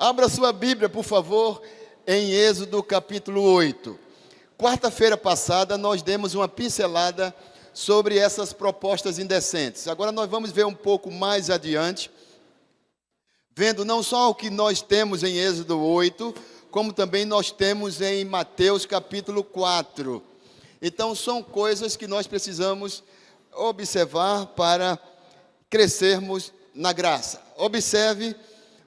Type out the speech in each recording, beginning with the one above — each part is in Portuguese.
Abra sua Bíblia, por favor, em Êxodo capítulo 8. Quarta-feira passada nós demos uma pincelada sobre essas propostas indecentes. Agora nós vamos ver um pouco mais adiante, vendo não só o que nós temos em Êxodo 8, como também nós temos em Mateus capítulo 4. Então são coisas que nós precisamos observar para crescermos na graça. Observe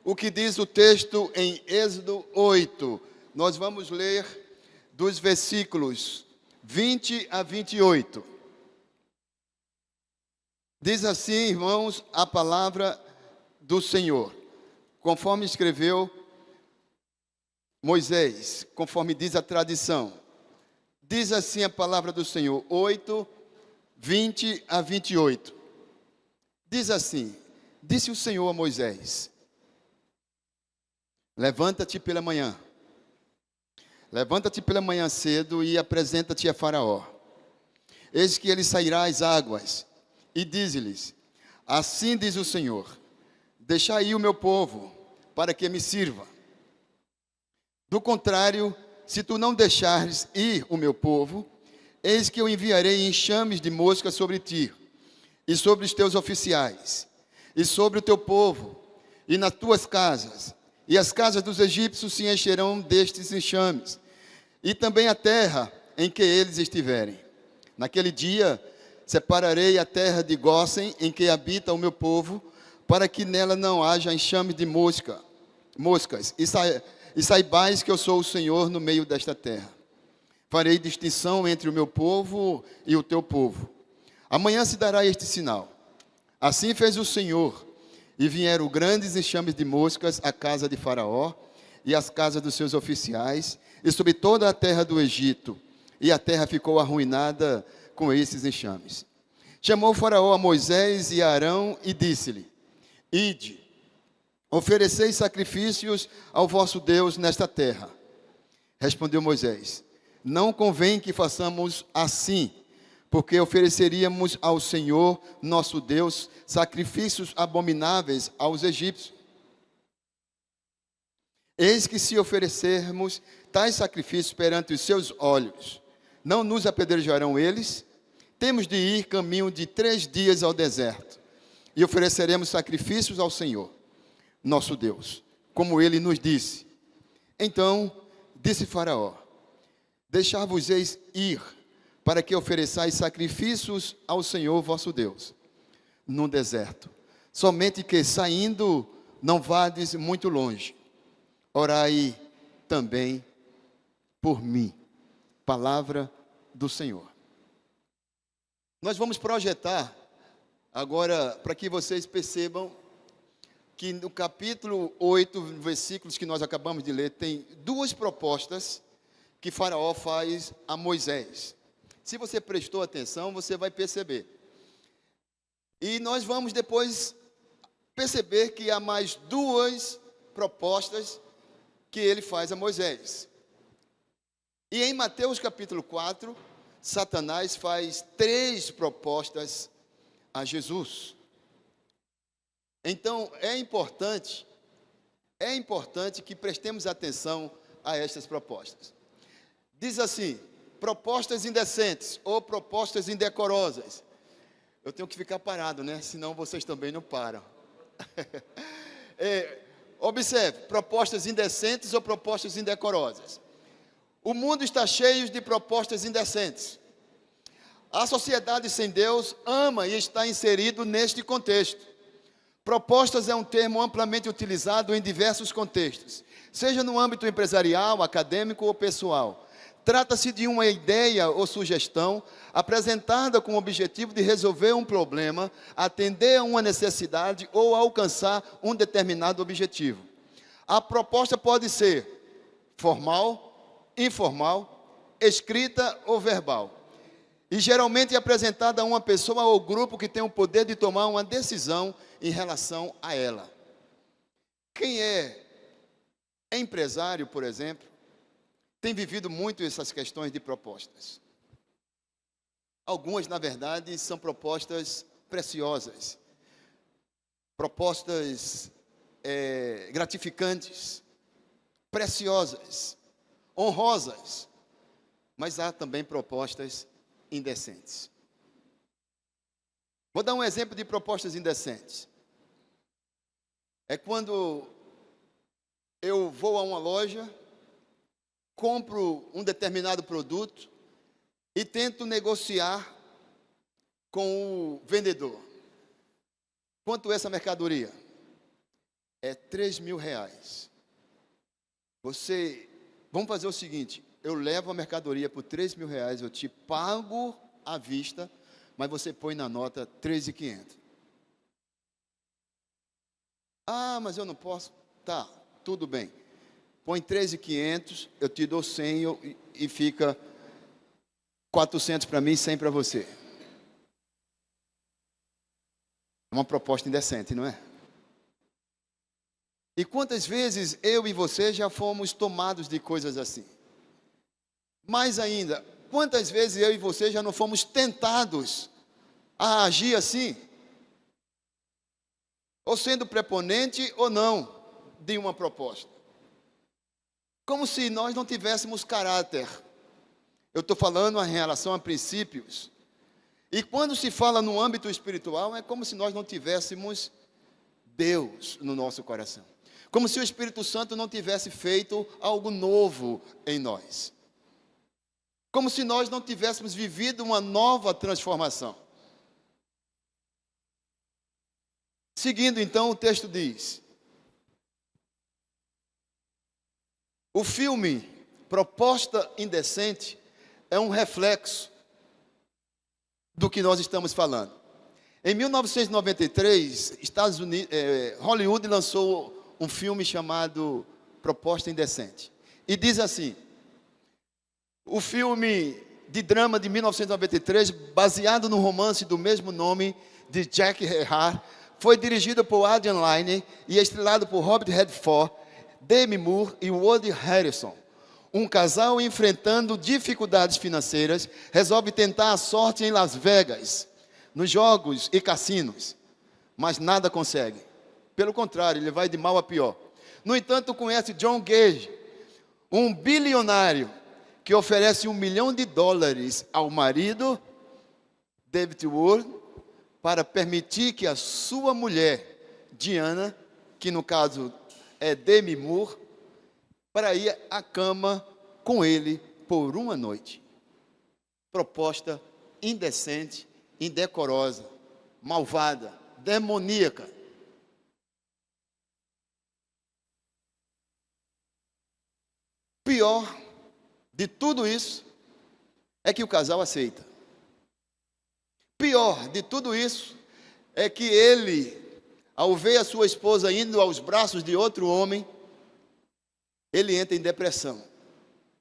o que diz o texto em Êxodo 8. Nós vamos ler dos versículos 20 a 28. Diz assim, irmãos, a palavra do Senhor, conforme escreveu Moisés, conforme diz a tradição. Diz assim a palavra do Senhor, 8, 20 a 28. Diz assim: disse o Senhor a Moisés: levanta-te pela manhã cedo e apresenta-te a Faraó. Eis que ele sairá às águas, e diz-lhes: assim diz o Senhor, deixai ir o meu povo, para que me sirva. Do contrário, se tu não deixares ir o meu povo, eis que eu enviarei enxames de moscas sobre ti, e sobre os teus oficiais, e sobre o teu povo, e nas tuas casas, e as casas dos egípcios se encherão destes enxames, e também a terra em que eles estiverem. Naquele dia, separarei a terra de Gósen, em que habita o meu povo, para que nela não haja enxame de moscas, e saibais que eu sou o Senhor no meio desta terra. Farei distinção entre o meu povo e o teu povo. Amanhã se dará este sinal. Assim fez o Senhor, e vieram grandes enxames de moscas à casa de Faraó, e às casas dos seus oficiais, e sobre toda a terra do Egito, e a terra ficou arruinada com esses enxames. Chamou Faraó a Moisés e a Arão, e disse-lhe: ide, ofereceis sacrifícios ao vosso Deus nesta terra. Respondeu Moisés: não convém que façamos assim, porque ofereceríamos ao Senhor nosso Deus sacrifícios abomináveis aos egípcios. Eis que se oferecermos tais sacrifícios perante os seus olhos, não nos apedrejarão eles? Temos de ir caminho de 3 dias ao deserto, e ofereceremos sacrifícios ao Senhor, nosso Deus, como ele nos disse. Então disse Faraó: deixar-vos-eis ir, para que ofereçais sacrifícios ao Senhor vosso Deus, no deserto. Somente que, saindo, não vades muito longe. Orai também por mim. Palavra do Senhor. Nós vamos projetar agora, para que vocês percebam, que no capítulo 8, versículos que nós acabamos de ler, tem 2 propostas que Faraó faz a Moisés. Se você prestou atenção, você vai perceber. E nós vamos depois perceber que há mais 2 propostas que ele faz a Moisés. E em Mateus capítulo 4, Satanás faz 3 propostas a Jesus. Então é importante que prestemos atenção a estas propostas. Diz assim: propostas indecentes ou propostas indecorosas. Eu tenho que ficar parado, né? Senão vocês também não param. Observe, propostas indecentes ou propostas indecorosas. O mundo está cheio de propostas indecentes. A sociedade sem Deus ama e está inserido neste contexto. Propostas é um termo amplamente utilizado em diversos contextos, seja no âmbito empresarial, acadêmico ou pessoal. Trata-se de uma ideia ou sugestão apresentada com o objetivo de resolver um problema, atender a uma necessidade ou alcançar um determinado objetivo. A proposta pode ser formal, informal, escrita ou verbal. E geralmente é apresentada a uma pessoa ou grupo que tem o poder de tomar uma decisão em relação a ela. Quem é empresário, por exemplo, tem vivido muito essas questões de propostas. Algumas, na verdade, são propostas preciosas, propostas gratificantes, preciosas, honrosas, mas há também propostas indecentes. Vou dar um exemplo de propostas indecentes. É quando eu vou a uma loja, compro um determinado produto e tento negociar com o vendedor. Quanto é essa mercadoria? É R$3.000. Vamos fazer o seguinte, eu levo a mercadoria por R$3.000, eu te pago à vista, mas você põe na nota 3.500. Ah, mas eu não posso. Tá, tudo bem. Põe 3.500, eu te dou 100 e fica 400 para mim e 100 para você. É uma proposta indecente, não é? E quantas vezes eu e você já fomos tomados de coisas assim? Mais ainda, quantas vezes eu e você já não fomos tentados a agir assim? Ou sendo preponente ou não de uma proposta. Como se nós não tivéssemos caráter. Eu estou falando em relação a princípios. E quando se fala no âmbito espiritual, é como se nós não tivéssemos Deus no nosso coração. Como se o Espírito Santo não tivesse feito algo novo em nós. Como se nós não tivéssemos vivido uma nova transformação. Seguindo então, o texto diz: o filme Proposta Indecente é um reflexo do que nós estamos falando. Em 1993, Hollywood lançou um filme chamado Proposta Indecente. E diz assim: o filme de drama de 1993, baseado no romance do mesmo nome de Jack Reacher, foi dirigido por Adrian Lyne e estrelado por Robert Redford, Demi Moore e Woody Harrelson. Um casal enfrentando dificuldades financeiras resolve tentar a sorte em Las Vegas, nos jogos e cassinos, mas nada consegue. Pelo contrário, ele vai de mal a pior. No entanto, conhece John Gage, um bilionário que oferece $1 milhão ao marido, David Ward, para permitir que a sua mulher, Diana, que no caso é Demi Moore, para ir à cama com ele por uma noite. Proposta indecente, indecorosa, malvada, demoníaca. Pior de tudo isso é que o casal aceita. Pior de tudo isso é que ele, ao ver a sua esposa indo aos braços de outro homem, ele entra em depressão,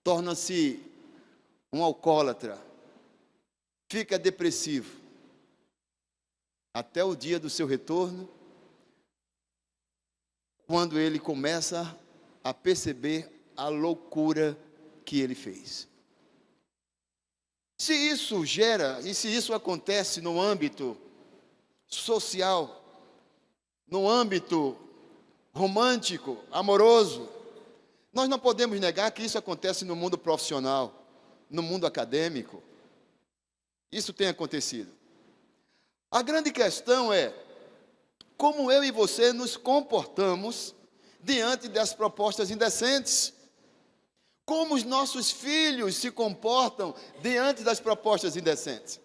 torna-se um alcoólatra, fica depressivo, até o dia do seu retorno, quando ele começa a perceber a loucura que ele fez. Se isso gera, e se isso acontece no âmbito social, no âmbito romântico, amoroso, nós não podemos negar que isso acontece no mundo profissional, no mundo acadêmico. Isso tem acontecido. A grande questão é como eu e você nos comportamos diante das propostas indecentes. Como os nossos filhos se comportam diante das propostas indecentes.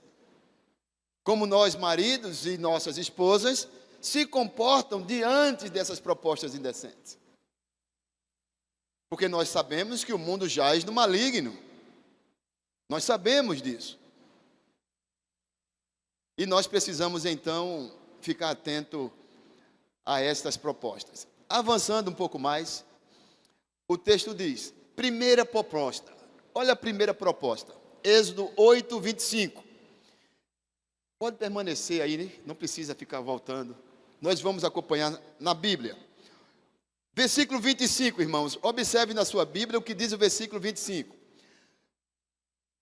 Como nós, maridos e nossas esposas, se comportam diante dessas propostas indecentes. Porque nós sabemos que o mundo jaz no maligno. Nós sabemos disso. E nós precisamos, então, ficar atento a estas propostas. Avançando um pouco mais, o texto diz, primeira proposta. Olha a primeira proposta. Êxodo 8, 25. Pode permanecer aí, né? Não precisa ficar voltando. Nós vamos acompanhar na Bíblia. Versículo 25, irmãos. Observe na sua Bíblia o que diz o versículo 25.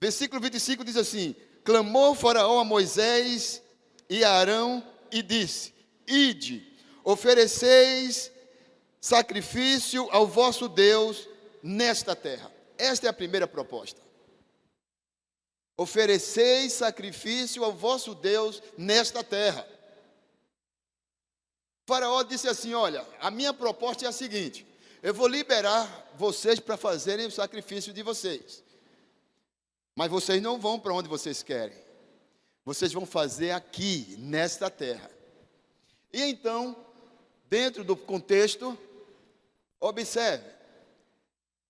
Versículo 25 diz assim: clamou Faraó a Moisés e a Arão e disse: ide, ofereceis sacrifício ao vosso Deus nesta terra. Esta é a primeira proposta. Ofereceis sacrifício ao vosso Deus nesta terra. Faraó disse assim: olha, a minha proposta é a seguinte: eu vou liberar vocês para fazerem o sacrifício de vocês, mas vocês não vão para onde vocês querem, vocês vão fazer aqui, nesta terra. E então, dentro do contexto, observe,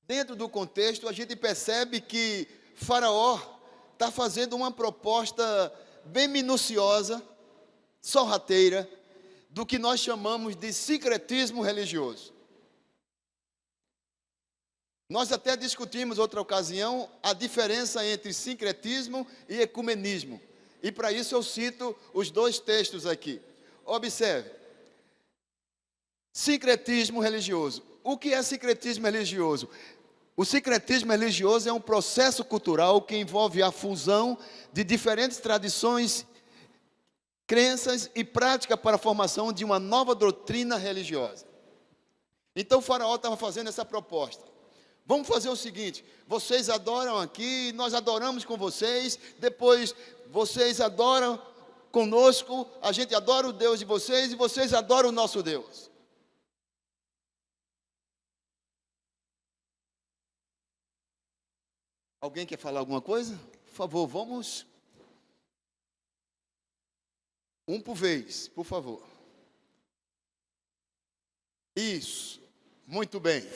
dentro do contexto a gente percebe que Faraó está fazendo uma proposta bem minuciosa, sorrateira, do que nós chamamos de sincretismo religioso. Nós até discutimos outra ocasião a diferença entre sincretismo e ecumenismo. E para isso eu cito os dois textos aqui. Observe. Sincretismo religioso. O que é sincretismo religioso? O sincretismo religioso é um processo cultural que envolve a fusão de diferentes tradições, crenças e práticas para a formação de uma nova doutrina religiosa. Então o faraó estava fazendo essa proposta. Vamos fazer o seguinte: vocês adoram aqui, nós adoramos com vocês, depois vocês adoram conosco, a gente adora o Deus de vocês e vocês adoram o nosso Deus. Alguém quer falar alguma coisa? Por favor, vamos. Um por vez, por favor. Isso, muito bem.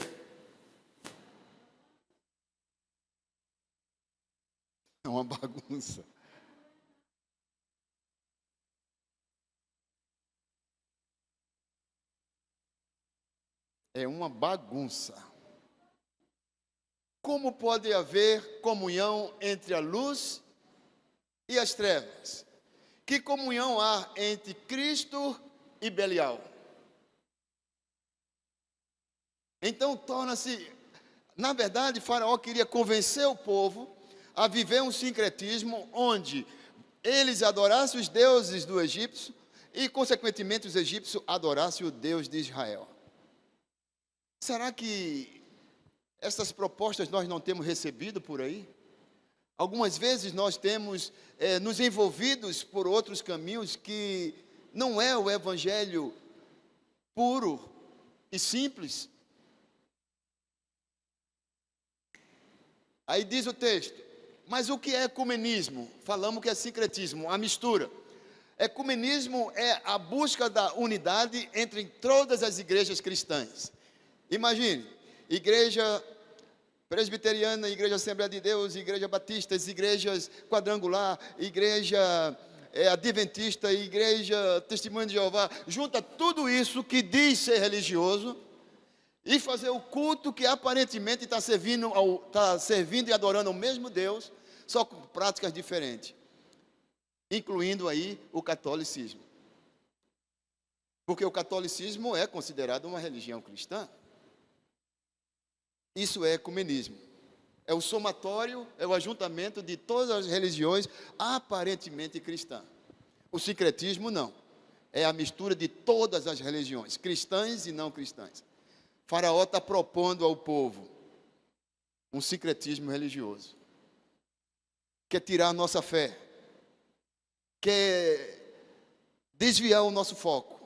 É uma bagunça. É uma bagunça. Como pode haver comunhão entre a luz e as trevas? Que comunhão há entre Cristo e Belial? Então torna-se, na verdade, Faraó queria convencer o povo a viver um sincretismo onde eles adorassem os deuses do Egito e, consequentemente, os egípcios adorassem o Deus de Israel. Será que essas propostas nós não temos recebido por aí? Algumas vezes nós temos nos envolvidos por outros caminhos que não é o evangelho puro e simples. Aí diz o texto: mas o que é ecumenismo? Falamos que é sincretismo, a mistura. Ecumenismo é a busca da unidade entre todas as igrejas cristãs. Imagine, igreja presbiteriana, igreja Assembleia de Deus, igreja batista, igrejas quadrangular, igreja adventista, igreja Testemunho de Jeová. Junta tudo isso que diz ser religioso e fazer o culto que aparentemente está servindo e adorando ao mesmo Deus, só com práticas diferentes, incluindo aí o catolicismo. Porque o catolicismo é considerado uma religião cristã. Isso é ecumenismo. É o somatório, é o ajuntamento de todas as religiões aparentemente cristãs. O sincretismo não. É a mistura de todas as religiões, cristãs e não cristãs. Faraó está propondo ao povo um sincretismo religioso. Quer tirar a nossa fé. Quer desviar o nosso foco.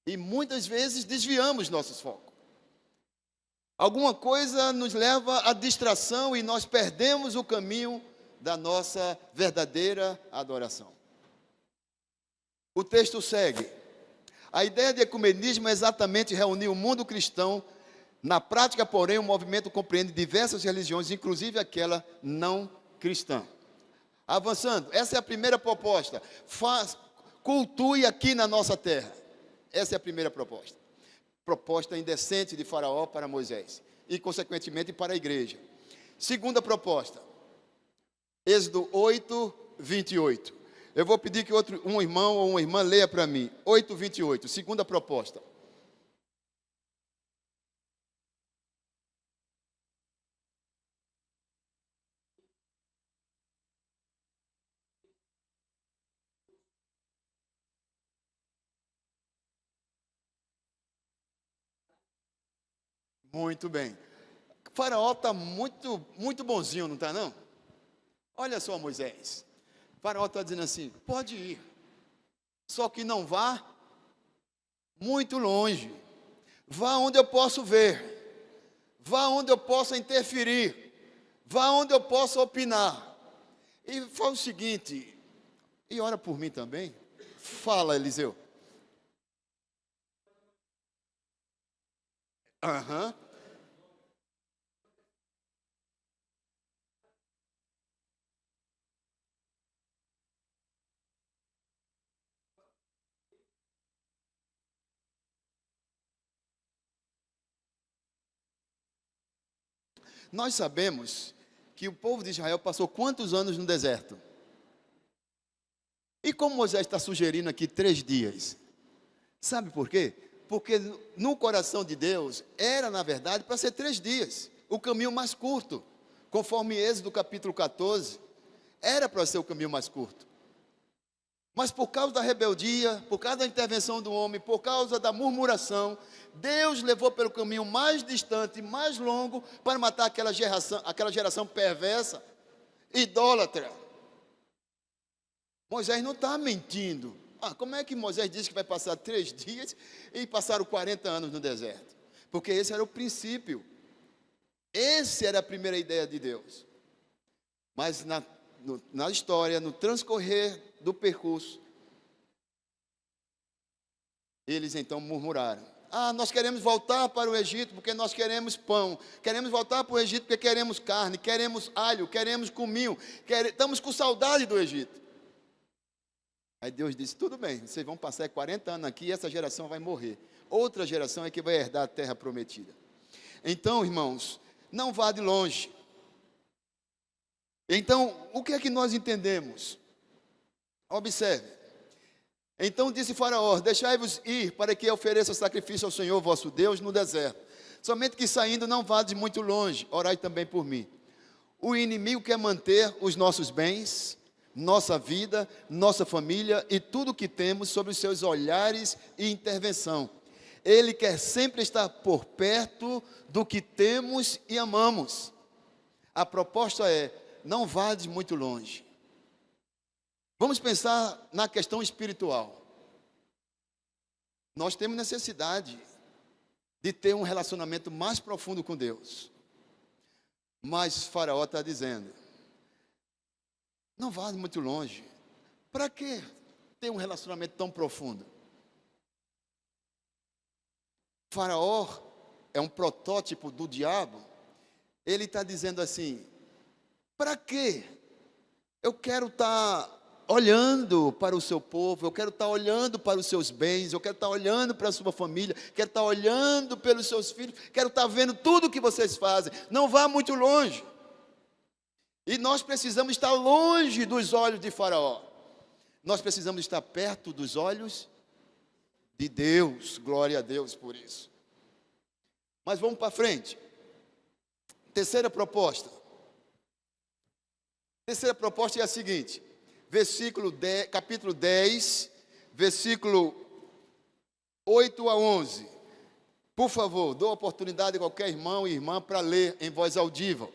E muitas vezes desviamos nossos focos. Alguma coisa nos leva à distração e nós perdemos o caminho da nossa verdadeira adoração. O texto segue. A ideia de ecumenismo é exatamente reunir o mundo cristão. Na prática, porém, o movimento compreende diversas religiões, inclusive aquela não cristã. Avançando, essa é a primeira proposta. Cultue aqui na nossa terra. Essa é a primeira proposta. Proposta indecente de Faraó para Moisés e, consequentemente, para a igreja. Segunda proposta, Êxodo 8, 28. Eu vou pedir que um irmão ou uma irmã leia para mim. 8, 28, segunda proposta. Muito bem. Faraó está muito, muito bonzinho, não está não? Olha só, Moisés. Faraó está dizendo assim: pode ir, só que não vá muito longe. Vá onde eu posso ver, vá onde eu possa interferir, vá onde eu possa opinar. E fala o seguinte, e ora por mim também. Fala, Eliseu. Aham. Nós sabemos que o povo de Israel passou quantos anos no deserto? E como Moisés está sugerindo aqui 3 dias? Sabe por quê? Porque no coração de Deus era, na verdade, para ser 3 dias, o caminho mais curto, conforme Êxodo capítulo 14, era para ser o caminho mais curto. Mas por causa da rebeldia, por causa da intervenção do homem, por causa da murmuração, Deus levou pelo caminho mais distante, mais longo, para matar aquela geração perversa, idólatra. Moisés não está mentindo. Como é que Moisés disse que vai passar 3 dias e passaram 40 anos no deserto? Porque esse era o princípio. Essa era a primeira ideia de Deus. Mas na história, no transcorrer do percurso, eles então murmuraram: nós queremos voltar para o Egito porque nós queremos pão, queremos voltar para o Egito porque queremos carne, queremos alho, queremos cominho, estamos com saudade do Egito. Aí Deus disse: tudo bem, vocês vão passar 40 anos aqui e essa geração vai morrer. Outra geração é que vai herdar a terra prometida. Então, irmãos, não vá de longe. Então, o que é que nós entendemos? Observe. Então disse Faraó: deixai-vos ir para que eu ofereça sacrifício ao Senhor vosso Deus no deserto. Somente que saindo não vades muito longe, orai também por mim. O inimigo quer manter os nossos bens, nossa vida, nossa família e tudo o que temos sob os seus olhares e intervenção. Ele quer sempre estar por perto do que temos e amamos. A proposta é: não vades muito longe. Vamos pensar na questão espiritual. Nós temos necessidade de ter um relacionamento mais profundo com Deus. Mas Faraó está dizendo: não vá muito longe. Para que ter um relacionamento tão profundo? Faraó é um protótipo do diabo. Ele está dizendo assim: para quê? Eu quero estar olhando para o seu povo, eu quero estar olhando para os seus bens, eu quero estar olhando para a sua família, quero estar olhando pelos seus filhos, quero estar vendo tudo o que vocês fazem. Não vá muito longe. E nós precisamos estar longe dos olhos de Faraó. Nós precisamos estar perto dos olhos de Deus. Glória a Deus por isso. Mas vamos para frente. Terceira proposta. Terceira proposta é a seguinte: capítulo 10, versículo 8 a 11. Por favor, dou a oportunidade a qualquer irmão e irmã para ler em voz audível.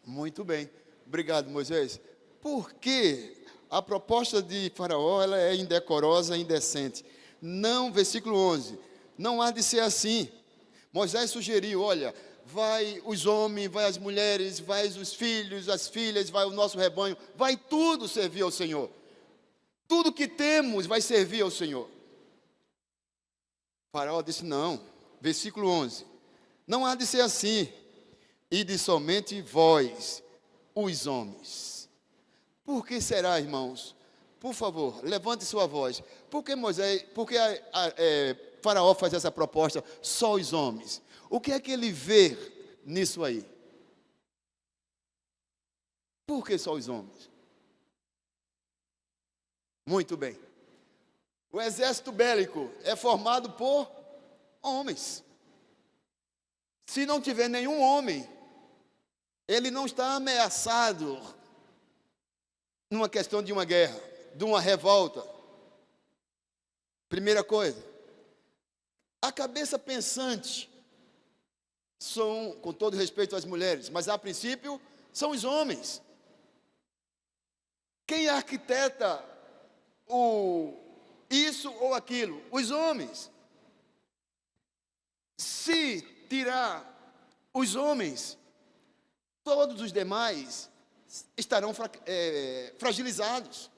Muito bem. Obrigado, Moisés. Por que a proposta de Faraó ela é indecorosa, indecente? Não, versículo 11, não há de ser assim. Moisés sugeriu, olha, vai os homens, vai as mulheres, vai os filhos, as filhas, vai o nosso rebanho, vai tudo servir ao Senhor. Tudo que temos vai servir ao Senhor. Faraó disse não, versículo 11, não há de ser assim, e de somente vós, os homens. Por que será, irmãos? Por favor, levante sua voz. Por que Faraó faz essa proposta, só os homens? O que é que ele vê nisso aí? Por que só os homens? Muito bem. O exército bélico é formado por homens. Se não tiver nenhum homem, ele não está ameaçado numa questão de uma guerra, de uma revolta. Primeira coisa, a cabeça pensante são, com todo respeito às mulheres, mas a princípio são os homens. Quem arquiteta isso ou aquilo? Os homens. Se tirar os homens, todos os demais estarão fragilizados.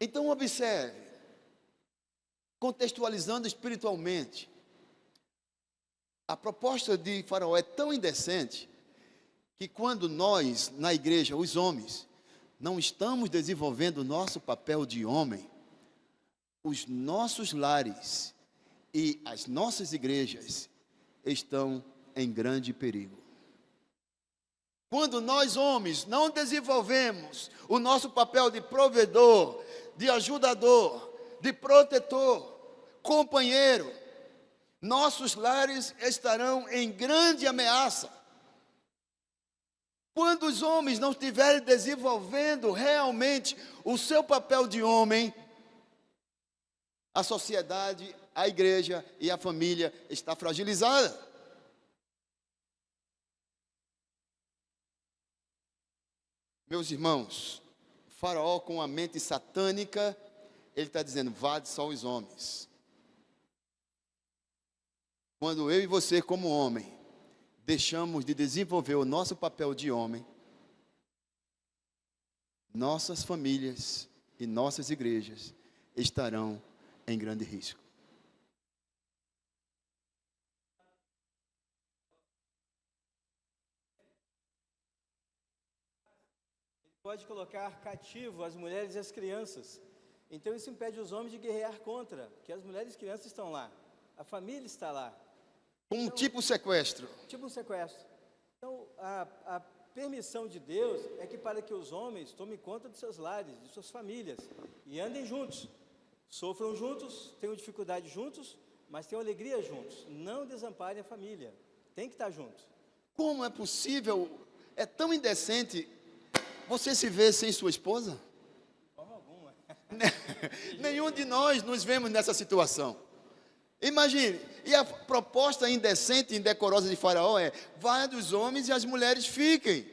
Então observe, contextualizando espiritualmente, a proposta de Faraó é tão indecente, que quando nós, na igreja, os homens, não estamos desenvolvendo o nosso papel de homem, os nossos lares e as nossas igrejas estão em grande perigo. Quando nós, homens, não desenvolvemos o nosso papel de provedor, de ajudador, de protetor, companheiro, nossos lares estarão em grande ameaça. Quando os homens não estiverem desenvolvendo realmente o seu papel de homem, a sociedade, a igreja e a família está fragilizada. Meus irmãos, Faraó com a mente satânica, ele está dizendo, vade só os homens. Quando eu e você como homem, deixamos de desenvolver o nosso papel de homem, nossas famílias e nossas igrejas estarão em grande risco. Pode colocar cativo as mulheres e as crianças. Então isso impede os homens de guerrear contra, porque as mulheres e crianças estão lá, a família está lá. Um tipo sequestro. Tipo um sequestro. Então, a permissão de Deus é que para que os homens tomem conta dos seus lares, de suas famílias, e andem juntos, sofram juntos, tenham dificuldade juntos, mas tenham alegria juntos. Não desamparem a família, tem que estar juntos. Como é possível, é tão indecente, você se vê sem sua esposa? De forma alguma. Nenhum de nós nos vemos nessa situação. Imagine, e a proposta indecente e indecorosa de Faraó é, vá dos homens e as mulheres fiquem.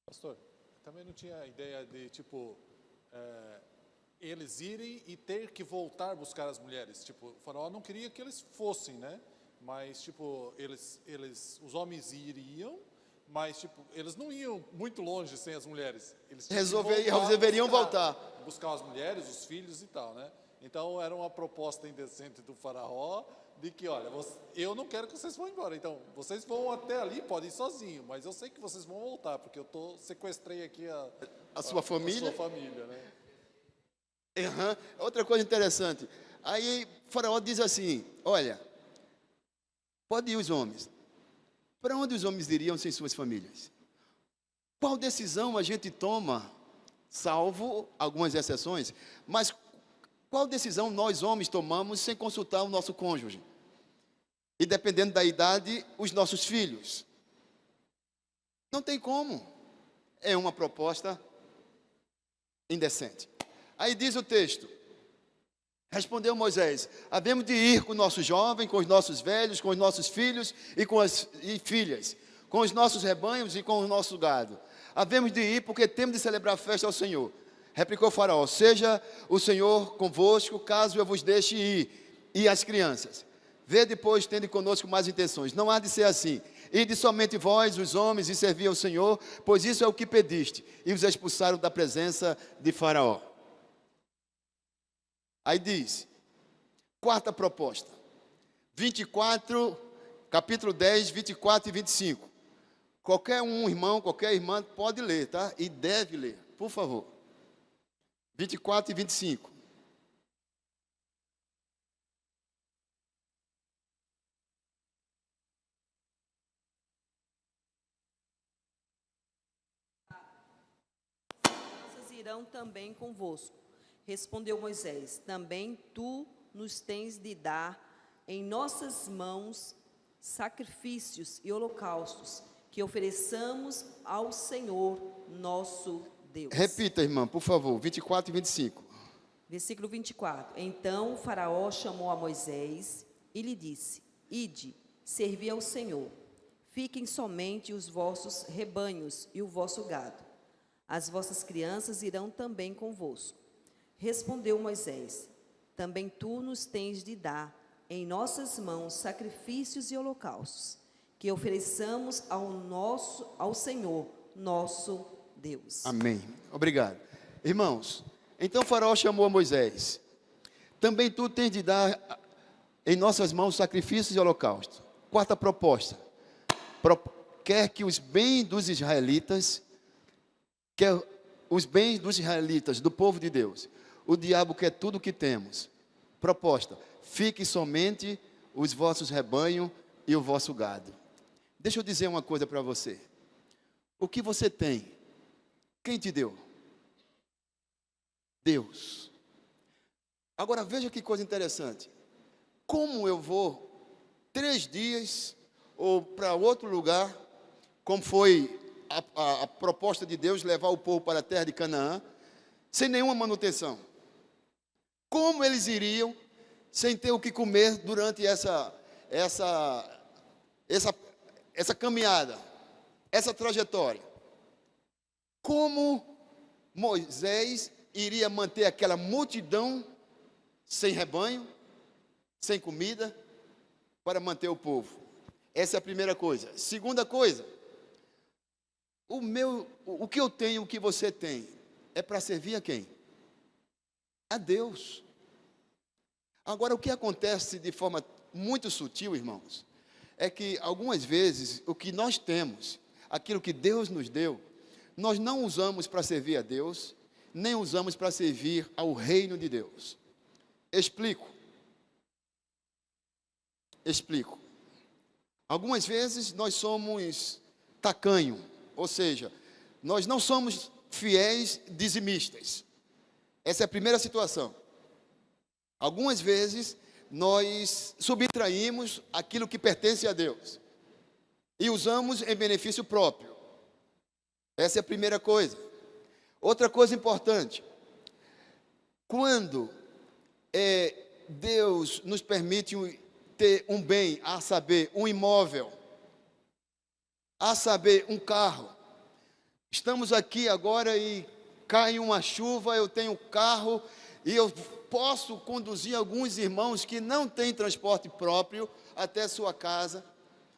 Pastor, também não tinha ideia de, tipo, eles irem e ter que voltar buscar as mulheres. Tipo, o Faraó não queria que eles fossem, né? Mas, tipo, os homens iriam, mas, tipo, eles não iam muito longe sem as mulheres. Eles Deveriam voltar. Buscar as mulheres, os filhos e tal, né? Então, era uma proposta indecente do Faraó, de que, olha, eu não quero que vocês vão embora. Então, vocês vão até ali, podem ir sozinhos, mas eu sei que vocês vão voltar, porque eu sequestrei aqui a sua família. A sua família, né? Uhum. Outra coisa interessante, aí Faraó diz assim, olha, pode ir os homens. Para onde os homens iriam sem suas famílias? Qual decisão a gente toma, salvo algumas exceções, mas qual decisão nós homens tomamos sem consultar o nosso cônjuge? E dependendo da idade, os nossos filhos. Não tem como. É uma proposta indecente. Aí diz o texto, Respondeu Moisés: havemos de ir com o nosso jovem, com os nossos velhos, com os nossos filhos e com as filhas, com os nossos rebanhos e com o nosso gado. Havemos de ir porque temos de celebrar a festa ao Senhor. Replicou Faraó: seja o Senhor convosco, caso eu vos deixe ir, e as crianças. Vê depois, tende conosco mais intenções. Não há de ser assim. Ide somente vós, os homens, e servi ao Senhor, pois isso é o que pediste. E os expulsaram da presença de Faraó. Aí diz, quarta proposta, 24, capítulo 10, 24 e 25. Qualquer um irmão, qualquer irmã pode ler, tá? E deve ler, por favor. 24 e 25. Irão também convosco. Respondeu Moisés: também tu nos tens de dar em nossas mãos sacrifícios e holocaustos, que ofereçamos ao Senhor nosso Deus. Repita, irmã, por favor, 24 e 25. Versículo 24. Então o Faraó chamou a Moisés e lhe disse: ide, servi ao Senhor. Fiquem somente os vossos rebanhos e o vosso gado. As vossas crianças irão também convosco. Respondeu Moisés: também tu nos tens de dar em nossas mãos sacrifícios e holocaustos, que ofereçamos ao Senhor, nosso Deus. Amém. Obrigado. Irmãos, então o Faraó chamou a Moisés: também tu tens de dar em nossas mãos sacrifícios e holocaustos. Quarta proposta: quer que os bens dos israelitas, do povo de Deus, o diabo quer tudo o que temos. Proposta: fique somente os vossos rebanhos e o vosso gado. Deixa eu dizer uma coisa para você. O que você tem, quem te deu? Deus. Agora veja que coisa interessante. Como eu vou 3 dias ou para outro lugar, como foi a proposta de Deus, levar o povo para a terra de Canaã, sem nenhuma manutenção? Como eles iriam sem ter o que comer durante essa caminhada, essa trajetória? Como Moisés iria manter aquela multidão sem rebanho, sem comida, para manter o povo? Essa é a primeira coisa. Segunda coisa: o que eu tenho, o que você tem, é para servir a quem? A Deus. Agora, o que acontece de forma muito sutil, irmãos, é que algumas vezes o que nós temos, aquilo que Deus nos deu, nós não usamos para servir a Deus, nem usamos para servir ao reino de Deus. Explico. Algumas vezes nós somos tacanho, ou seja, nós não somos fiéis dizimistas. Essa é a primeira situação. Algumas vezes nós subtraímos aquilo que pertence a Deus e usamos em benefício próprio. Essa é a primeira coisa. Outra coisa importante: quando Deus nos permite ter um bem, a saber, um imóvel, a saber, um carro. Estamos aqui agora e cai uma chuva, eu tenho carro e eu posso conduzir alguns irmãos que não têm transporte próprio até sua casa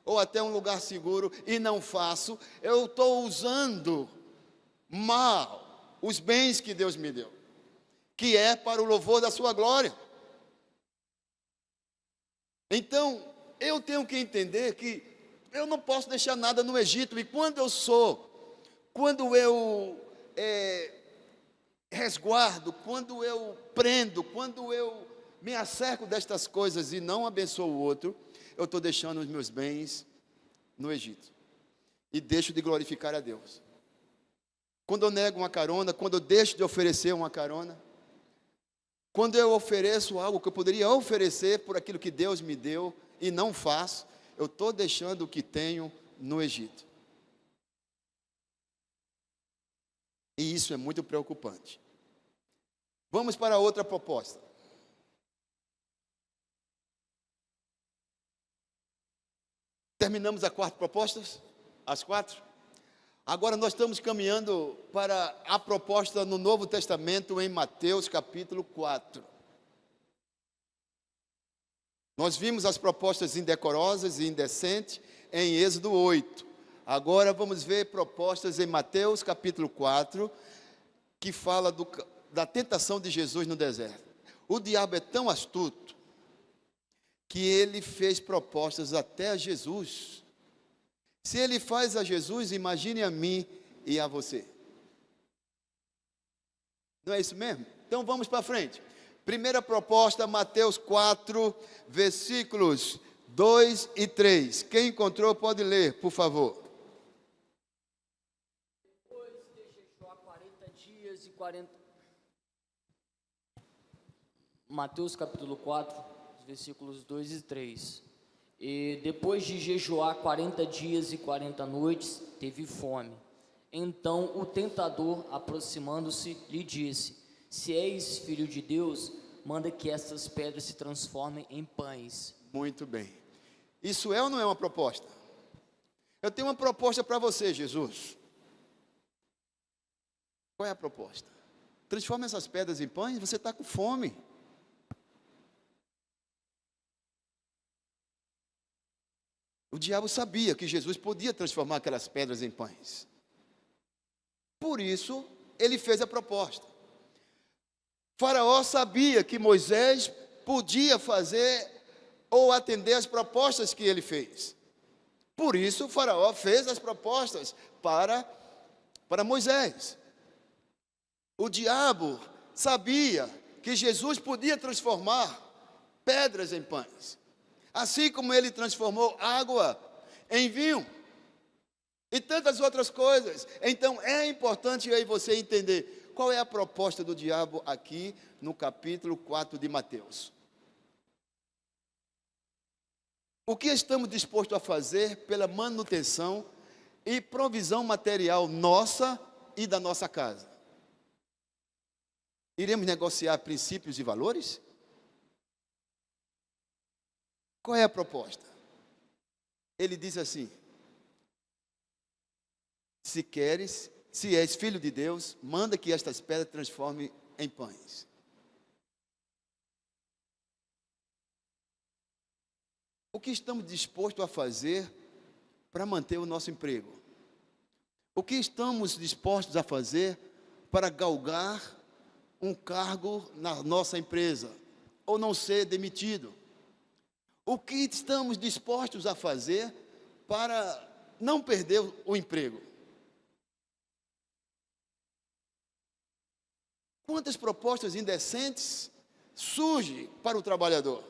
ou até um lugar seguro, e não faço. Eu estou usando mal os bens que Deus me deu, que é para o louvor da sua glória. Então, eu tenho que entender que eu não posso deixar nada no Egito. E quando eu resguardo, quando eu prendo, quando eu me acerco destas coisas e não abençoo o outro, eu estou deixando os meus bens no Egito e deixo de glorificar a Deus. Quando eu nego uma carona, quando eu deixo de oferecer uma carona, quando eu ofereço algo que eu poderia oferecer por aquilo que Deus me deu e não faço, eu estou deixando o que tenho no Egito. E isso é muito preocupante. Vamos para outra proposta. Terminamos as 4 propostas? As 4? Agora nós estamos caminhando para a proposta no Novo Testamento em Mateus capítulo 4. Nós vimos as propostas indecorosas e indecentes em Êxodo 8. Agora vamos ver propostas em Mateus capítulo 4, que fala da tentação de Jesus no deserto. O diabo é tão astuto que ele fez propostas até a Jesus. Se ele faz a Jesus, imagine a mim e a você. Não é isso mesmo? Então vamos para frente. Primeira proposta, Mateus 4, versículos 2 e 3. Quem encontrou pode ler, por favor. Depois de jejuar 40 dias e 40... Mateus capítulo 4, versículos 2 e 3. E depois de jejuar 40 dias e 40 noites, teve fome. Então o tentador, aproximando-se, lhe disse: se és filho de Deus, manda que estas pedras se transformem em pães. Muito bem. Isso é ou não é uma proposta? Eu tenho uma proposta para você, Jesus. Qual é a proposta? Transforma essas pedras em pães, você está com fome. O diabo sabia que Jesus podia transformar aquelas pedras em pães. Por isso, ele fez a proposta. Faraó sabia que Moisés podia fazer ou atender as propostas que ele fez. Por isso, Faraó fez as propostas para Moisés. O diabo sabia que Jesus podia transformar pedras em pães. Assim como ele transformou água em vinho. E tantas outras coisas. Então é importante eu e você entender qual é a proposta do diabo aqui no capítulo 4 de Mateus. O que estamos dispostos a fazer pela manutenção e provisão material nossa e da nossa casa? Iremos negociar princípios e valores? Qual é a proposta? Ele diz assim: se és filho de Deus, manda que estas pedras transformem em pães. O que estamos dispostos a fazer para manter o nosso emprego? O que estamos dispostos a fazer para galgar um cargo na nossa empresa ou não ser demitido? O que estamos dispostos a fazer para não perder o emprego? Quantas propostas indecentes surgem para o trabalhador?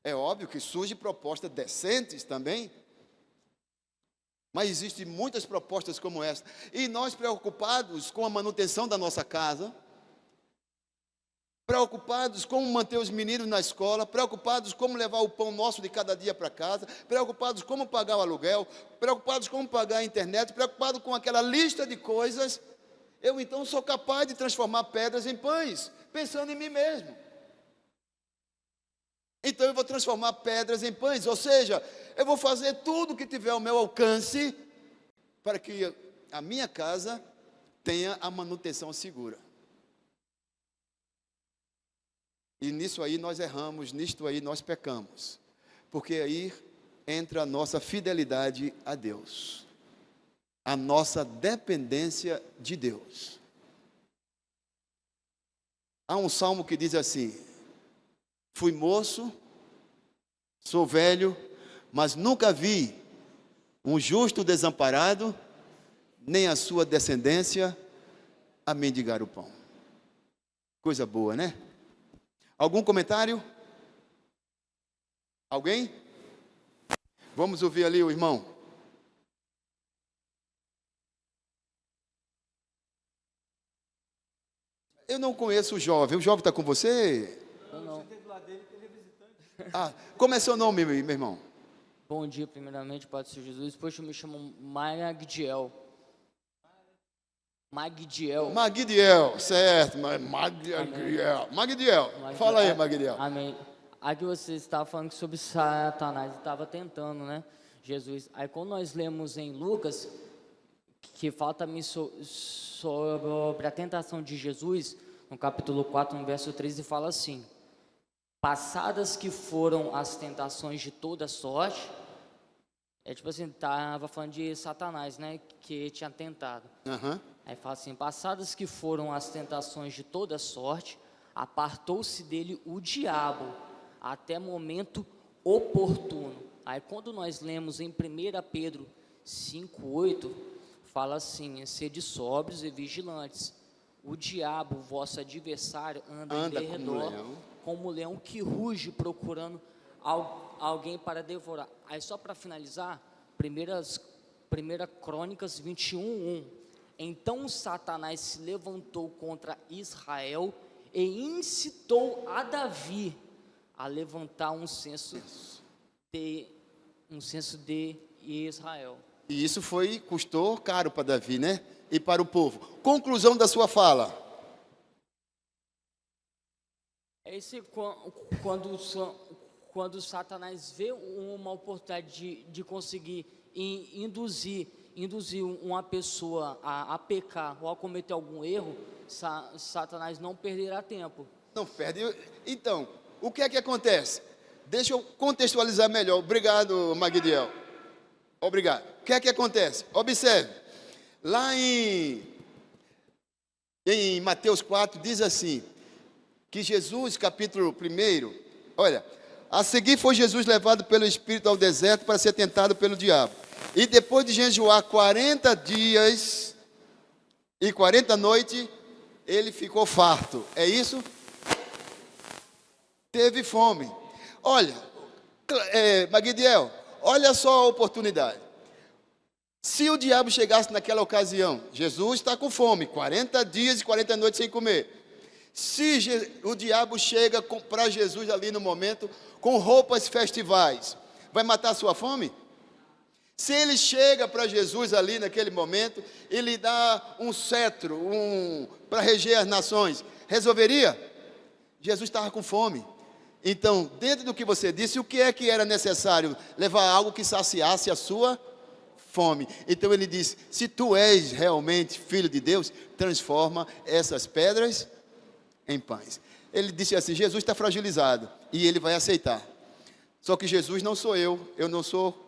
É óbvio que surgem propostas decentes também, mas existem muitas propostas como essa. E nós preocupados com a manutenção da nossa casa, preocupados como manter os meninos na escola, preocupados como levar o pão nosso de cada dia para casa, preocupados como pagar o aluguel, preocupados como pagar a internet, preocupados com aquela lista de coisas, eu então sou capaz de transformar pedras em pães, pensando em mim mesmo. Então eu vou transformar pedras em pães, ou seja, eu vou fazer tudo o que tiver ao meu alcance para que a minha casa tenha a manutenção segura. E nisso aí nós erramos, nisto aí nós pecamos. Porque aí entra a nossa fidelidade a Deus. A nossa dependência de Deus. Há um salmo que diz assim: fui moço, sou velho, mas nunca vi um justo desamparado, nem a sua descendência a mendigar o pão. Coisa boa, né? Algum comentário? Alguém? Vamos ouvir ali o irmão. Eu não conheço o jovem. O jovem está com você? Não. Ah, como é seu nome, meu irmão? Bom dia, primeiramente, Pai do Senhor Jesus. Depois eu me chamo Magdiel. Magdiel, certo. Magdiel. Magdiel. Fala aí, Magdiel. Amém. Aqui você estava falando sobre Satanás, estava tentando, né? Jesus. Aí quando nós lemos em Lucas, que fala também sobre a tentação de Jesus, no capítulo 4, no verso 13, fala assim: passadas que foram as tentações de toda sorte, tipo assim, estava falando de Satanás, né? Que tinha tentado. Aham. Aí fala assim: passadas que foram as tentações de toda sorte, apartou-se dele o diabo, até momento oportuno. Aí quando nós lemos em 1 Pedro 5,8, fala assim: sede sóbrios e vigilantes. O diabo, vosso adversário, anda em derredor, como leão que ruge, procurando alguém para devorar. Aí só para finalizar, 1 Crônicas 21:1. Então Satanás se levantou contra Israel e incitou a Davi a levantar um censo de Israel. E isso custou caro para Davi, né? E para o povo. Conclusão da sua fala. Esse quando Satanás vê uma oportunidade de conseguir induzir uma pessoa a pecar ou a cometer algum erro, Satanás não perderá tempo. Não perde. Então, o que é que acontece? Deixa eu contextualizar melhor. Obrigado, Magdiel. Obrigado. O que é que acontece? Observe. Lá em Mateus 4 diz assim, que Jesus, capítulo 1, olha, a seguir foi Jesus levado pelo Espírito ao deserto para ser tentado pelo diabo. E depois de jejuar 40 dias e 40 noites, ele ficou farto. É isso? Teve fome. Olha, Magdiel, olha só a oportunidade. Se o diabo chegasse naquela ocasião, Jesus está com fome, 40 dias e 40 noites sem comer. Se o diabo chega para Jesus ali no momento, com roupas festivais, vai matar a sua fome? Se ele chega para Jesus ali naquele momento e lhe dá um cetro, para reger as nações, resolveria? Jesus estava com fome. Então, dentro do que você disse, o que é que era necessário? Levar algo que saciasse a sua fome. Então ele diz: se tu és realmente filho de Deus, transforma essas pedras em pães. Ele disse assim: Jesus está fragilizado e ele vai aceitar. Só que Jesus não sou eu não sou.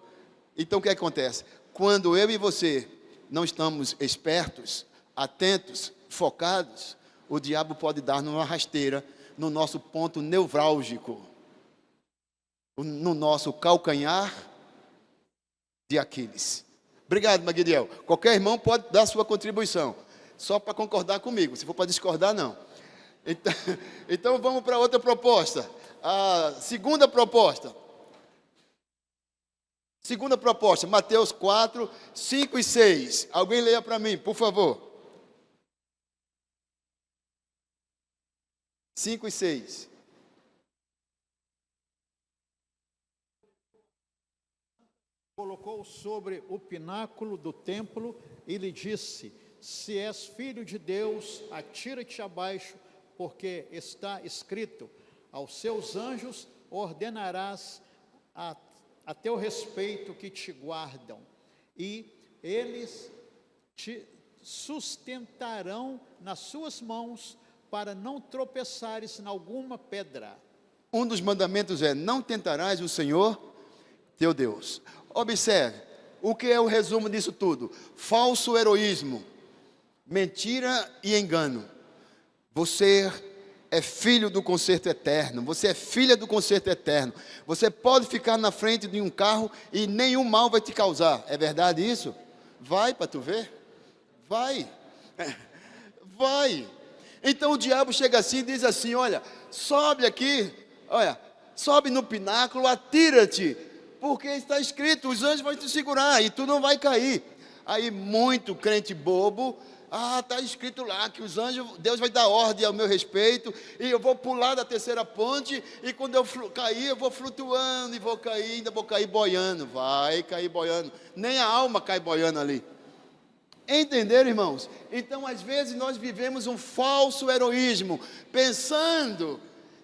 Então o que acontece? Quando eu e você não estamos espertos, atentos, focados, o diabo pode dar numa rasteira, no nosso ponto nevrálgico, no nosso calcanhar de Aquiles. Obrigado, Magdiel. Qualquer irmão pode dar sua contribuição, só para concordar comigo. Se for para discordar, não. Então vamos para outra proposta. A segunda proposta. Segunda proposta, Mateus 4, 5 e 6. Alguém leia para mim, por favor. 5 e 6. Colocou sobre o pináculo do templo e lhe disse: se és filho de Deus, atira-te abaixo, porque está escrito: aos seus anjos ordenarás a teu respeito que te guardam, e eles te sustentarão nas suas mãos, para não tropeçares em alguma pedra. Um dos mandamentos é: não tentarás o Senhor teu Deus. Observe, o que é o resumo disso tudo? Falso heroísmo, mentira e engano. Você é filho do concerto eterno, você é filha do concerto eterno. Você pode ficar na frente de um carro e nenhum mal vai te causar. É verdade isso? Vai para tu ver? Vai. Vai. Então o diabo chega assim e diz assim: olha, sobe aqui, olha, sobe no pináculo, atira-te, porque está escrito, os anjos vão te segurar e tu não vai cair. Aí muito crente bobo: está escrito lá que os anjos, Deus vai dar ordem ao meu respeito, e eu vou pular da terceira ponte, e quando eu cair, eu vou flutuando, e vou cair, ainda vou cair boiando. Vai cair boiando, nem a alma cai boiando ali. Entenderam, irmãos? Então, às vezes, nós vivemos um falso heroísmo, pensando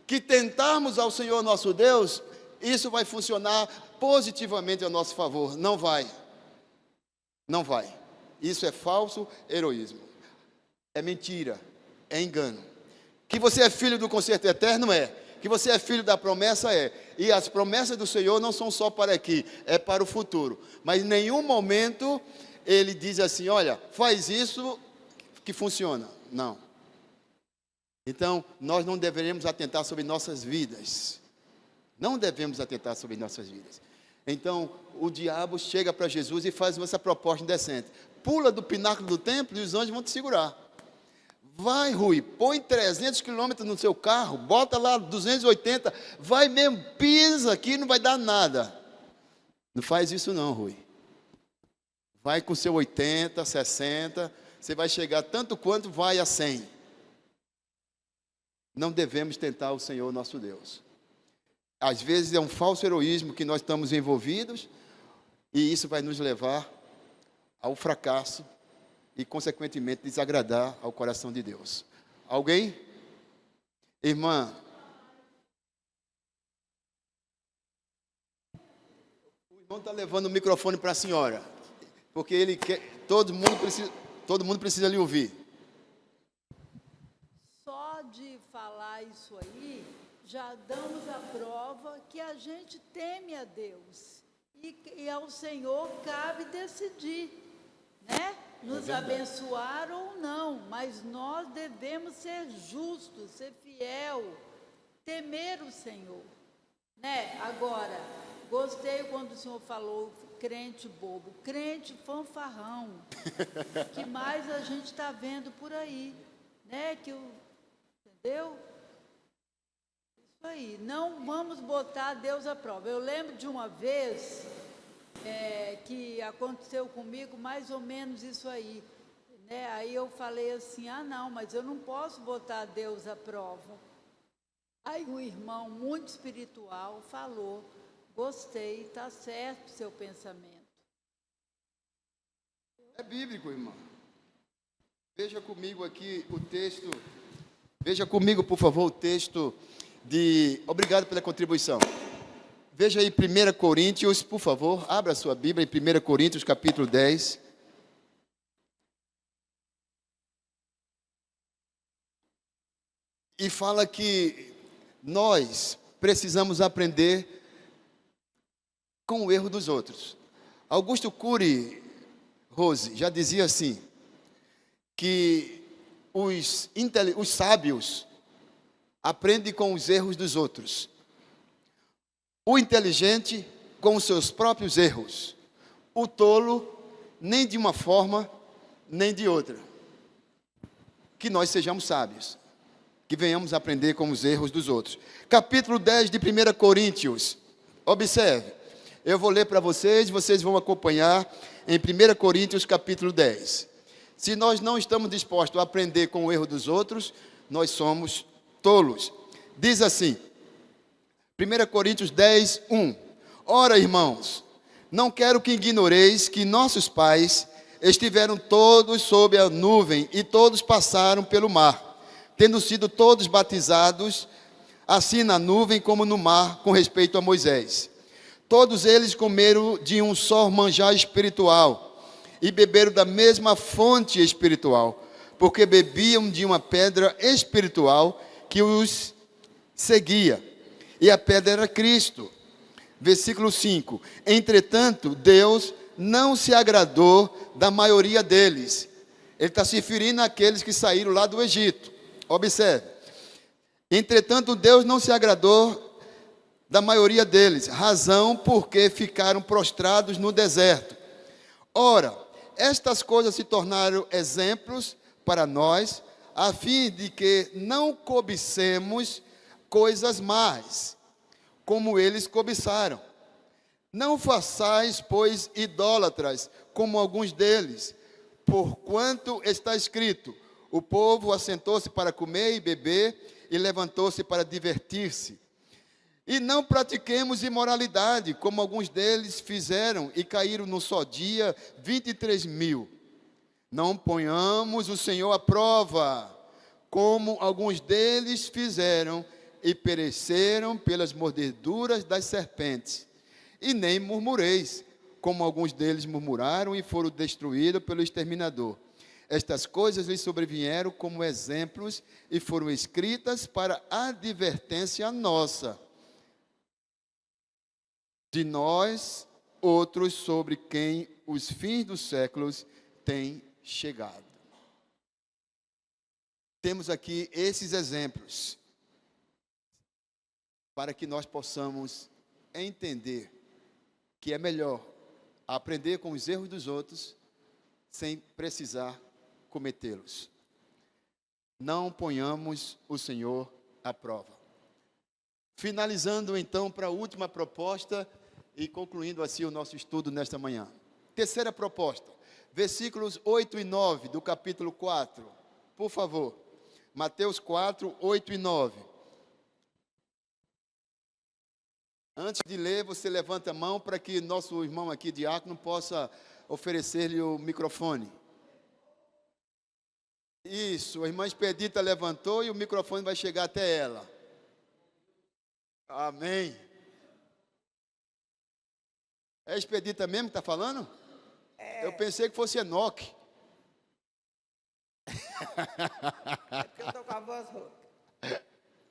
que tentarmos ao Senhor nosso Deus, isso vai funcionar positivamente a nosso favor. Não vai. Não vai. Isso é falso heroísmo. É mentira. É engano. Que você é filho do conserto eterno, é. Que você é filho da promessa, é. E as promessas do Senhor não são só para aqui, é para o futuro. Mas em nenhum momento ele diz assim, olha, faz isso que funciona. Não. Então, nós não deveremos atentar sobre nossas vidas. Não devemos atentar sobre nossas vidas. Então, o diabo chega para Jesus e faz essa proposta indecente. Pula do pináculo do templo e os anjos vão te segurar. Vai, Rui, põe 300 quilômetros no seu carro, bota lá 280, vai mesmo, pisa aqui, não vai dar nada. Não faz isso não, Rui. Vai com seu 80, 60, você vai chegar tanto quanto vai a 100. Não devemos tentar o Senhor nosso Deus. Às vezes é um falso heroísmo que nós estamos envolvidos, e isso vai nos levar ao fracasso e, consequentemente, desagradar ao coração de Deus. Alguém? Irmã? O irmão está levando o microfone para a senhora, porque ele quer, todo mundo precisa lhe ouvir. Só de falar isso aí, já damos a prova que a gente teme a Deus. E ao Senhor cabe decidir, né? Nos abençoar ou não, mas nós devemos ser justos, ser fiel, temer o Senhor, né? Agora, gostei quando o Senhor falou crente bobo, crente fanfarrão, que mais a gente está vendo por aí, né? Entendeu? Isso aí, não vamos botar Deus à prova. Eu lembro de uma vez que aconteceu comigo mais ou menos isso aí, né? Aí eu falei assim, não, mas eu não posso botar Deus à prova. Aí um irmão muito espiritual falou, gostei, está certo o seu pensamento. É bíblico, irmão. Veja comigo aqui o texto, veja comigo, por favor, o texto de... Obrigado pela contribuição. Veja aí 1 Coríntios, por favor, abra a sua Bíblia em 1 Coríntios, capítulo 10. E fala que nós precisamos aprender com o erro dos outros. Augusto Cury Rose já dizia assim, que os sábios aprendem com os erros dos outros. O inteligente com os seus próprios erros. O tolo, nem de uma forma, nem de outra. Que nós sejamos sábios. Que venhamos aprender com os erros dos outros. Capítulo 10 de 1 Coríntios. Observe. Eu vou ler para vocês, vocês vão acompanhar em 1 Coríntios capítulo 10. Se nós não estamos dispostos a aprender com o erro dos outros, nós somos tolos. Diz assim, 1 Coríntios 10, 1. Ora, irmãos, não quero que ignoreis que nossos pais estiveram todos sob a nuvem e todos passaram pelo mar, tendo sido todos batizados, assim na nuvem como no mar, com respeito a Moisés. Todos eles comeram de um só manjar espiritual e beberam da mesma fonte espiritual, porque bebiam de uma pedra espiritual que os seguia. E a pedra era Cristo. Versículo 5. Entretanto, Deus não se agradou da maioria deles. Ele está se referindo àqueles que saíram lá do Egito. Observe. Entretanto, Deus não se agradou da maioria deles, razão porque ficaram prostrados no deserto. Ora, estas coisas se tornaram exemplos para nós, a fim de que não cobicemos coisas más, como eles cobiçaram. Não façais, pois, idólatras, como alguns deles, porquanto está escrito, o povo assentou-se para comer e beber, e levantou-se para divertir-se. E não pratiquemos imoralidade, como alguns deles fizeram, e caíram num só dia 23.000. Não ponhamos o Senhor à prova, como alguns deles fizeram, e pereceram pelas mordeduras das serpentes. E nem murmureis, como alguns deles murmuraram e foram destruídos pelo exterminador. Estas coisas lhes sobrevieram como exemplos e foram escritas para advertência nossa, de nós outros sobre quem os fins dos séculos têm chegado. Temos aqui esses exemplos para que nós possamos entender que é melhor aprender com os erros dos outros sem precisar cometê-los. Não ponhamos o Senhor à prova. Finalizando então para a última proposta e concluindo assim o nosso estudo nesta manhã. Terceira proposta, versículos 8 e 9 do capítulo 4. Por favor, Mateus 4, 8 e 9. Antes de ler, você levanta a mão para que nosso irmão aqui, diácono, possa oferecer-lhe o microfone. Isso, a irmã Expedita levantou e o microfone vai chegar até ela. Amém. É a Expedita mesmo que está falando? Eu pensei que fosse Enoque. É porque eu estou com a voz rouca.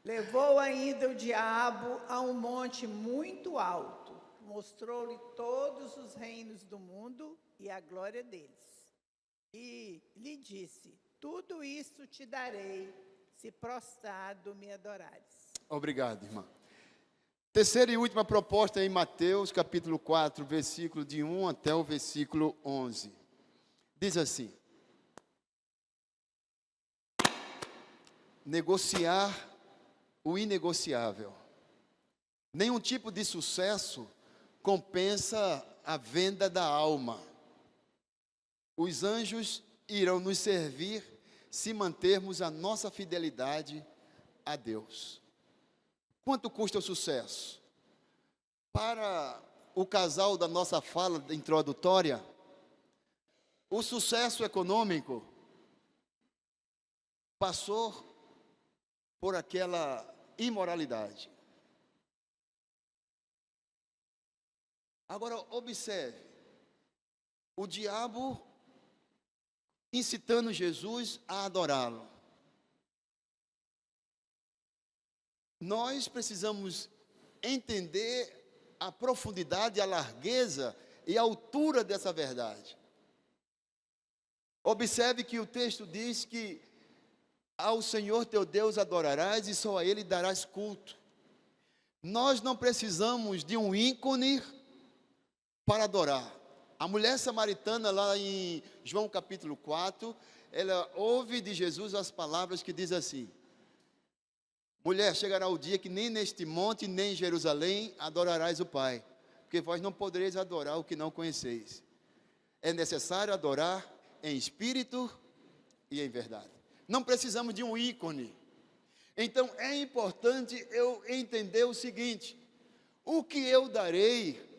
Levou ainda o diabo a um monte muito alto, mostrou-lhe todos os reinos do mundo e a glória deles. E lhe disse: tudo isto te darei, se prostrado me adorares. Obrigado, irmã. Terceira e última proposta em Mateus, capítulo 4, versículo de 1 até o versículo 11. Diz assim: negociar o inegociável. Nenhum tipo de sucesso compensa a venda da alma. Os anjos irão nos servir se mantermos a nossa fidelidade a Deus. Quanto custa o sucesso? Para o casal da nossa fala introdutória, o sucesso econômico passou por aquela imoralidade. Agora, observe, o diabo incitando Jesus a adorá-lo. Nós precisamos entender a profundidade, a largueza e a altura dessa verdade. Observe que o texto diz que ao Senhor teu Deus adorarás e só a Ele darás culto. Nós não precisamos de um ícone para adorar. A mulher samaritana lá em João capítulo 4, ela ouve de Jesus as palavras que diz assim: mulher, chegará o dia que nem neste monte, nem em Jerusalém adorarás o Pai, porque vós não podereis adorar o que não conheceis. É necessário adorar em espírito e em verdade. Não precisamos de um ícone. Então é importante eu entender o seguinte: o que eu darei,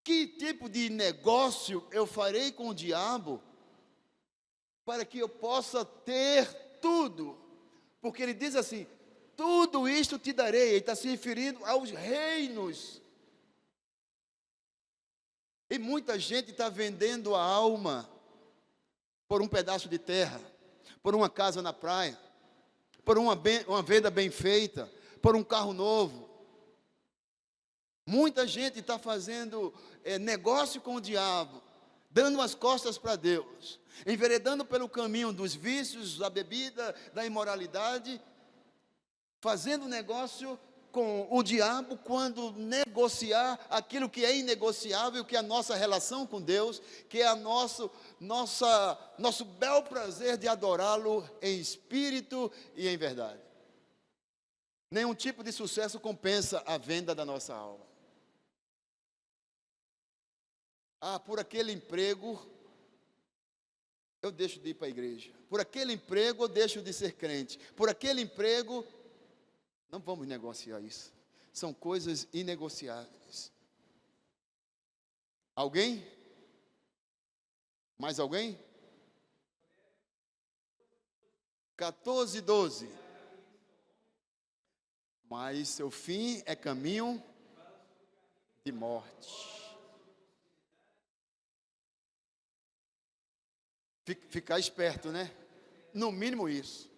que tipo de negócio eu farei com o diabo, para que eu possa ter tudo? Porque ele diz assim: tudo isto te darei. Ele está se referindo aos reinos. E muita gente está vendendo a alma por um pedaço de terra, por uma casa na praia, por uma venda bem feita, por um carro novo. Muita gente está fazendo negócio com o diabo, dando as costas para Deus, enveredando pelo caminho dos vícios, da bebida, da imoralidade, fazendo negócio com o diabo, quando negociar aquilo que é inegociável, que é a nossa relação com Deus, que é nosso bel prazer de adorá-lo em espírito e em verdade. Nenhum tipo de sucesso compensa a venda da nossa alma. Por aquele emprego eu deixo de ir para a igreja. Por aquele emprego eu deixo de ser crente. Por aquele emprego, não vamos negociar isso. São coisas inegociáveis. Alguém? Mais alguém? 14, 12. mas seu fim é caminho de morte. Ficar esperto, né? No mínimo isso.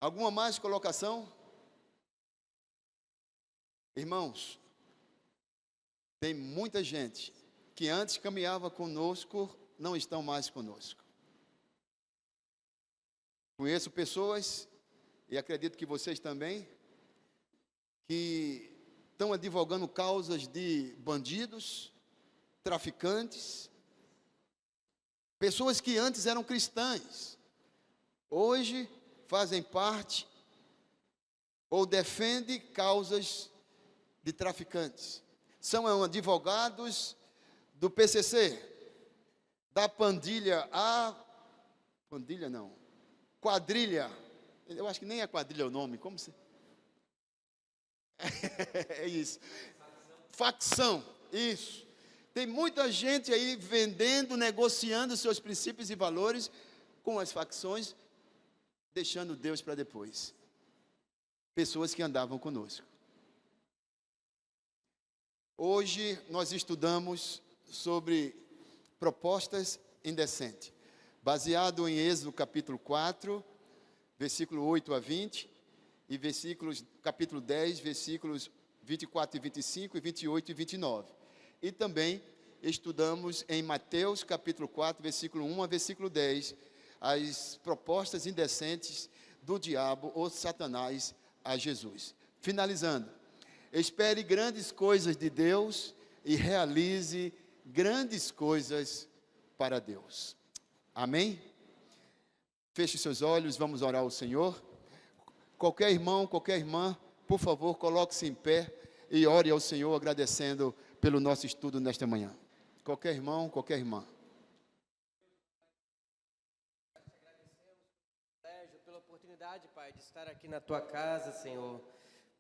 Alguma mais colocação? Irmãos, tem muita gente que antes caminhava conosco, não estão mais conosco. Conheço pessoas, e acredito que vocês também, que estão advogando causas de bandidos, traficantes, pessoas que antes eram cristãs, hoje fazem parte ou defendem causas de traficantes. São advogados do PCC, da quadrilha, eu acho que nem é quadrilha o nome, como se... É isso, facção, isso. Tem muita gente aí vendendo, negociando seus princípios e valores com as facções, deixando Deus para depois. Pessoas que andavam conosco. Hoje nós estudamos sobre propostas indecentes, baseado em Êxodo capítulo 4, versículo 8 a 20, e capítulo 10, versículos 24 e 25, e 28 e 29. E também estudamos em Mateus capítulo 4, versículo 1 a versículo 10, as propostas indecentes do diabo ou Satanás a Jesus. Finalizando, espere grandes coisas de Deus e realize grandes coisas para Deus. Amém? Feche seus olhos, vamos orar ao Senhor. Qualquer irmão, qualquer irmã, por favor, coloque-se em pé e ore ao Senhor agradecendo pelo nosso estudo nesta manhã. Qualquer irmão, qualquer irmã. Pela oportunidade, Pai, de estar aqui na Tua casa, Senhor.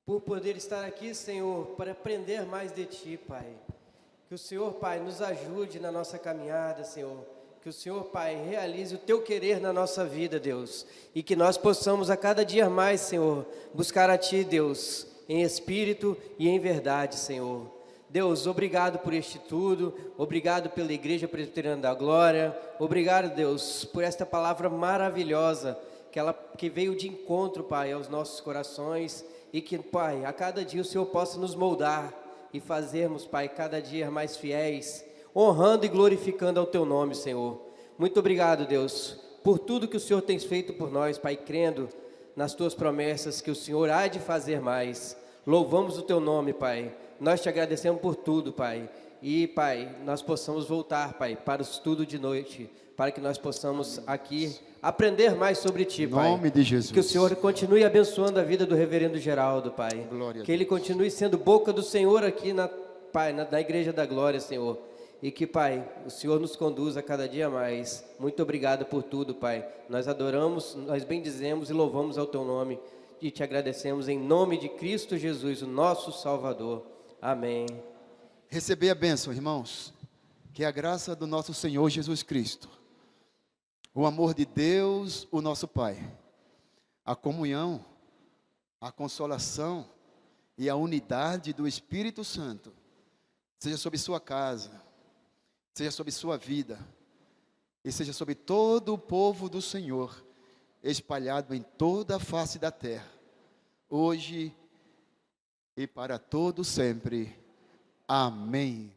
Por poder estar aqui, Senhor, para aprender mais de Ti, Pai. Que o Senhor, Pai, nos ajude na nossa caminhada, Senhor. Que o Senhor, Pai, realize o Teu querer na nossa vida, Deus. E que nós possamos a cada dia mais, Senhor, buscar a Ti, Deus, em espírito e em verdade, Senhor. Deus, obrigado por este tudo, obrigado pela Igreja Presbiteriana da Glória, obrigado, Deus, por esta palavra maravilhosa, que veio de encontro, Pai, aos nossos corações, e que, Pai, a cada dia o Senhor possa nos moldar e fazermos, Pai, cada dia mais fiéis, honrando e glorificando ao Teu nome, Senhor. Muito obrigado, Deus, por tudo que o Senhor tem feito por nós, Pai, crendo nas Tuas promessas que o Senhor há de fazer mais. Louvamos o Teu nome, Pai. Nós Te agradecemos por tudo, Pai. E, Pai, nós possamos voltar, Pai, para o estudo de noite, para que nós possamos aqui aprender mais sobre Ti, Pai. Em nome de Jesus. Que o Senhor continue abençoando a vida do reverendo Geraldo, Pai. Glória a que ele continue sendo boca do Senhor aqui na Igreja da Glória, Senhor. E que, Pai, o Senhor nos conduza cada dia mais. Muito obrigado por tudo, Pai. Nós adoramos, nós bendizemos e louvamos ao Teu nome. E Te agradecemos em nome de Cristo Jesus, o nosso Salvador. Amém. Receber a bênção, irmãos. Que a graça do nosso Senhor Jesus Cristo, o amor de Deus, o nosso Pai, a comunhão, a consolação e a unidade do Espírito Santo, seja sobre sua casa, seja sobre sua vida, e seja sobre todo o povo do Senhor, espalhado em toda a face da terra, hoje e para todo sempre. Amém.